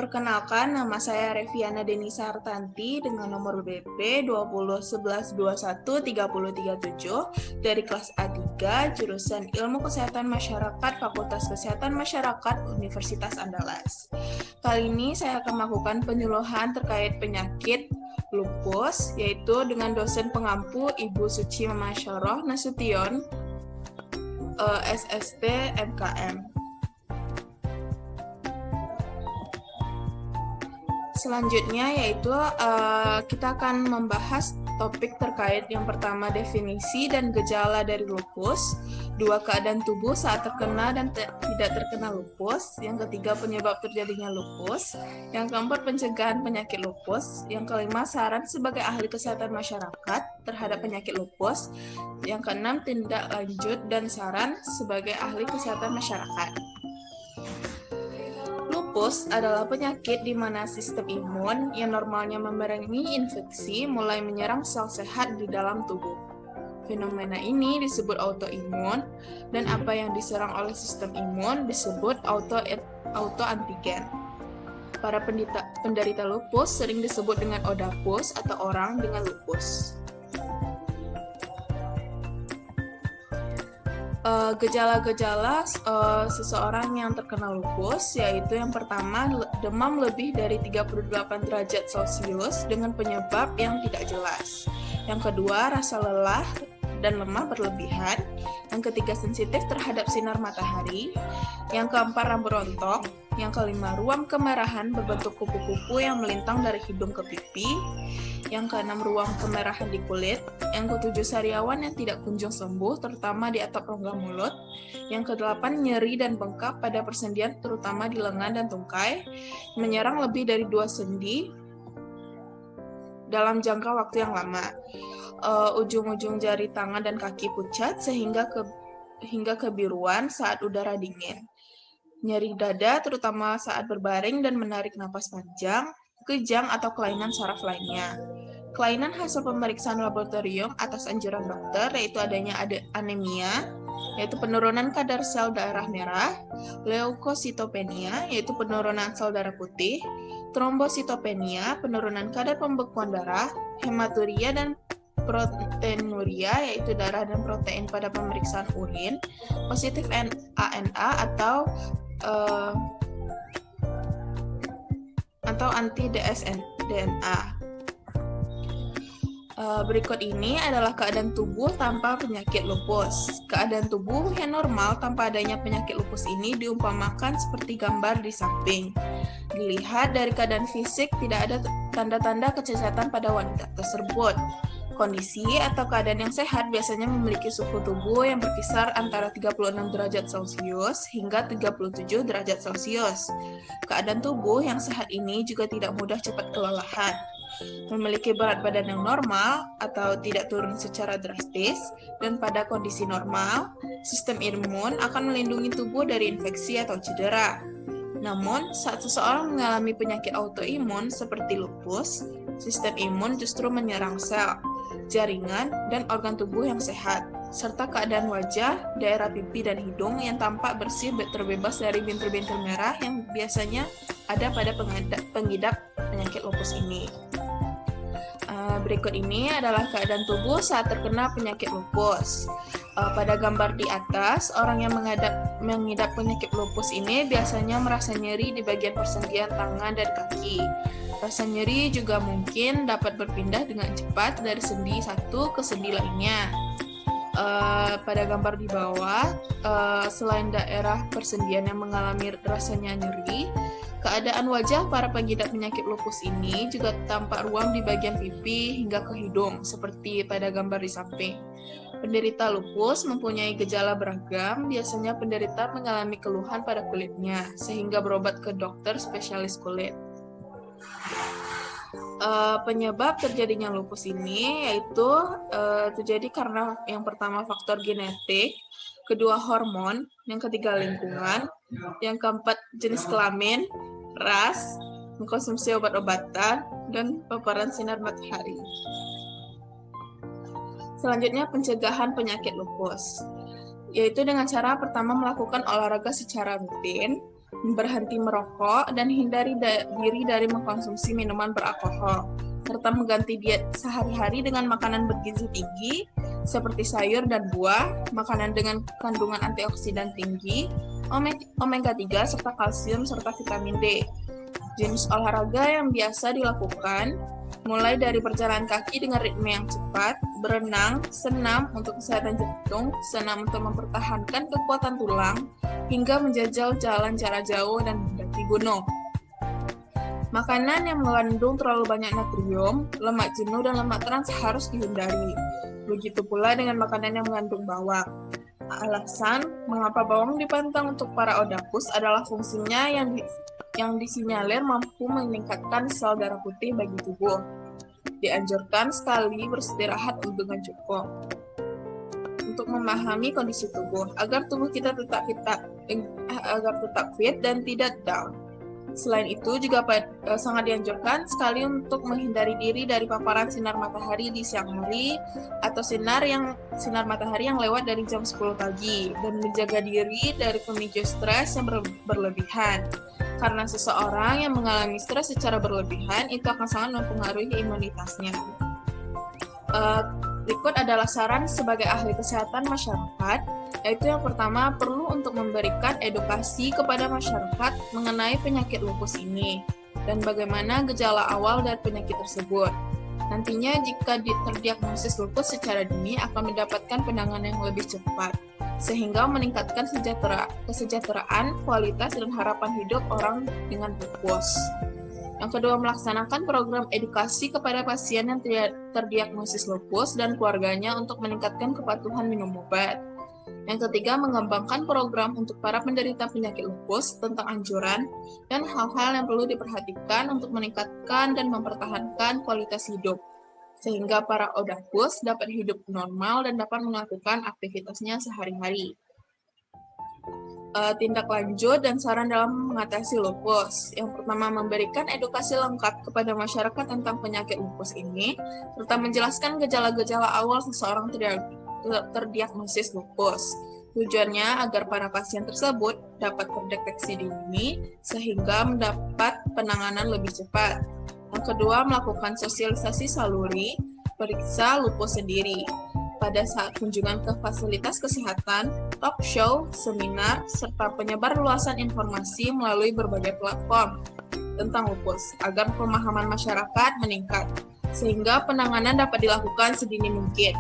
Perkenalkan, nama saya Reviana Denisa Hartanti dengan nomor BP 2011213037 dari kelas A3, jurusan Ilmu Kesehatan Masyarakat, Fakultas Kesehatan Masyarakat, Universitas Andalas. Kali ini saya akan melakukan penyuluhan terkait penyakit lupus, yaitu dengan dosen pengampu Ibu Suci Mamasyarah Nasution, SST MKM. Selanjutnya yaitu kita akan membahas topik terkait yang pertama definisi dan gejala dari lupus, dua keadaan tubuh saat terkena dan tidak terkena lupus, yang ketiga penyebab terjadinya lupus, yang keempat pencegahan penyakit lupus, yang kelima saran sebagai ahli kesehatan masyarakat terhadap penyakit lupus, yang keenam tindak lanjut dan saran sebagai ahli kesehatan masyarakat. Lupus adalah penyakit di mana sistem imun yang normalnya memerangi infeksi mulai menyerang sel sehat di dalam tubuh. Fenomena ini disebut autoimun, dan apa yang diserang oleh sistem imun disebut autoantigen. Para penderita lupus sering disebut dengan ODAPUS atau orang dengan lupus. Gejala-gejala seseorang yang terkena lupus yaitu yang pertama demam lebih dari 38 derajat Celcius dengan penyebab yang tidak jelas. Yang kedua rasa lelah dan lemah berlebihan. Yang ketiga sensitif terhadap sinar matahari. Yang keempat rambut rontok. Yang kelima ruam kemerahan berbentuk kupu-kupu yang melintang dari hidung ke pipi. Yang keenam ruam kemerahan di kulit. Yang ketujuh sariawan yang tidak kunjung sembuh, terutama di atap rongga mulut. Yang kedelapan nyeri dan bengkak pada persendian, terutama di lengan dan tungkai, menyerang lebih dari 2 sendi dalam jangka waktu yang lama. Ujung-ujung jari tangan dan kaki pucat hingga kebiruan saat udara dingin. Nyeri dada, terutama saat berbaring dan menarik napas panjang, kejang atau kelainan saraf lainnya. Kelainan hasil pemeriksaan laboratorium atas anjuran dokter yaitu adanya anemia, yaitu penurunan kadar sel darah merah, leukositopenia, yaitu penurunan sel darah putih, trombositopenia, penurunan kadar pembekuan darah, hematuria dan proteinuria, yaitu darah dan protein pada pemeriksaan urin, positif ANA atau anti-dsDNA. Berikut ini adalah keadaan tubuh tanpa penyakit lupus. Keadaan tubuh yang normal tanpa adanya penyakit lupus ini diumpamakan seperti gambar di samping. Dilihat dari keadaan fisik, tidak ada tanda-tanda kecacatan pada wanita tersebut. Kondisi atau keadaan yang sehat biasanya memiliki suhu tubuh yang berkisar antara 36 derajat Celcius hingga 37 derajat Celcius. Keadaan tubuh yang sehat ini juga tidak mudah cepat kelelahan. Memiliki berat badan yang normal atau tidak turun secara drastis, dan pada kondisi normal, sistem imun akan melindungi tubuh dari infeksi atau cedera. Namun, saat seseorang mengalami penyakit autoimun seperti lupus, sistem imun justru menyerang sel, jaringan, dan organ tubuh yang sehat, serta keadaan wajah, daerah pipi dan hidung yang tampak bersih terbebas dari bintil-bintil merah yang biasanya ada pada pengidap penyakit lupus ini. Berikut ini adalah keadaan tubuh saat terkena penyakit lupus. Pada gambar di atas, orang yang mengidap penyakit lupus ini biasanya merasa nyeri di bagian persendian tangan dan kaki. Rasa nyeri juga mungkin dapat berpindah dengan cepat dari sendi satu ke sendi lainnya. Pada gambar di bawah, selain daerah persendian yang mengalami rasanya nyeri, keadaan wajah para pengidap penyakit lupus ini juga tampak ruam di bagian pipi hingga ke hidung, seperti pada gambar di samping. Penderita lupus mempunyai gejala beragam, biasanya penderita mengalami keluhan pada kulitnya, sehingga berobat ke dokter spesialis kulit. Penyebab terjadinya lupus ini yaitu terjadi karena yang pertama faktor genetik, kedua hormon, yang ketiga lingkungan, yang keempat jenis kelamin, ras, mengkonsumsi obat-obatan, dan paparan sinar matahari. Selanjutnya pencegahan penyakit lupus, yaitu dengan cara pertama melakukan olahraga secara rutin, berhenti merokok, dan hindari diri dari mengkonsumsi minuman beralkohol, serta mengganti diet sehari-hari dengan makanan bergizi tinggi seperti sayur dan buah, makanan dengan kandungan antioksidan tinggi, omega 3, serta kalsium, serta vitamin D. Jenis olahraga yang biasa dilakukan mulai dari berjalan kaki dengan ritme yang cepat, berenang, senam untuk kesehatan jantung, senam untuk mempertahankan kekuatan tulang, hingga menjajal jalan jarak jauh dan mendaki gunung. Makanan yang mengandung terlalu banyak natrium, lemak jenuh, dan lemak trans harus dihindari. Begitu pula dengan makanan yang mengandung bawang. Alasan mengapa bawang dipantang untuk para odapus adalah fungsinya yang disinyalir mampu meningkatkan sel darah putih bagi tubuh. Dianjurkan sekali beristirahat dengan cukup untuk memahami kondisi tubuh agar tubuh kita tetap fit dan tidak down. Selain itu juga sangat dianjurkan sekali untuk menghindari diri dari paparan sinar matahari di siang hari atau sinar matahari yang lewat dari jam 10 pagi, dan menjaga diri dari pemicu stres yang berlebihan. Karena seseorang yang mengalami stres secara berlebihan itu akan sangat mempengaruhi imunitasnya. Berikut adalah saran sebagai ahli kesehatan masyarakat, yaitu yang pertama, perlu untuk memberikan edukasi kepada masyarakat mengenai penyakit lupus ini dan bagaimana gejala awal dari penyakit tersebut. Nantinya jika terdiagnosis lupus secara dini akan mendapatkan penanganan yang lebih cepat, sehingga meningkatkan kesejahteraan, kualitas, dan harapan hidup orang dengan lupus. Yang kedua, melaksanakan program edukasi kepada pasien yang terdiagnosis lupus dan keluarganya untuk meningkatkan kepatuhan minum obat. Yang ketiga, mengembangkan program untuk para penderita penyakit lupus tentang anjuran dan hal-hal yang perlu diperhatikan untuk meningkatkan dan mempertahankan kualitas hidup, sehingga para odapus dapat hidup normal dan dapat melakukan aktivitasnya sehari-hari. Tindak lanjut dan saran dalam mengatasi lupus. Yang pertama, memberikan edukasi lengkap kepada masyarakat tentang penyakit lupus ini, serta menjelaskan gejala-gejala awal seseorang terdiagnosis lupus. Tujuannya agar para pasien tersebut dapat terdeteksi dini sehingga mendapat penanganan lebih cepat. Yang kedua, melakukan sosialisasi saluri periksa lupus sendiri pada saat kunjungan ke fasilitas kesehatan, talk show, seminar, serta penyebar luasan informasi melalui berbagai platform tentang lupus agar pemahaman masyarakat meningkat, sehingga penanganan dapat dilakukan sedini mungkin.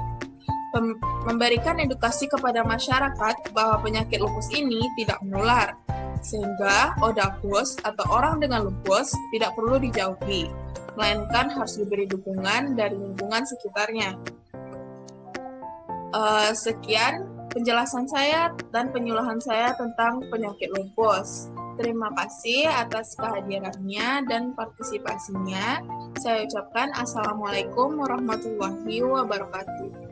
Memberikan edukasi kepada masyarakat bahwa penyakit lupus ini tidak menular, sehingga odapus atau orang dengan lupus tidak perlu dijauhi, melainkan harus diberi dukungan dari lingkungan sekitarnya. Sekian penjelasan saya dan penyuluhan saya tentang penyakit lupus. Terima kasih atas kehadirannya dan partisipasinya. Saya ucapkan Assalamualaikum warahmatullahi wabarakatuh.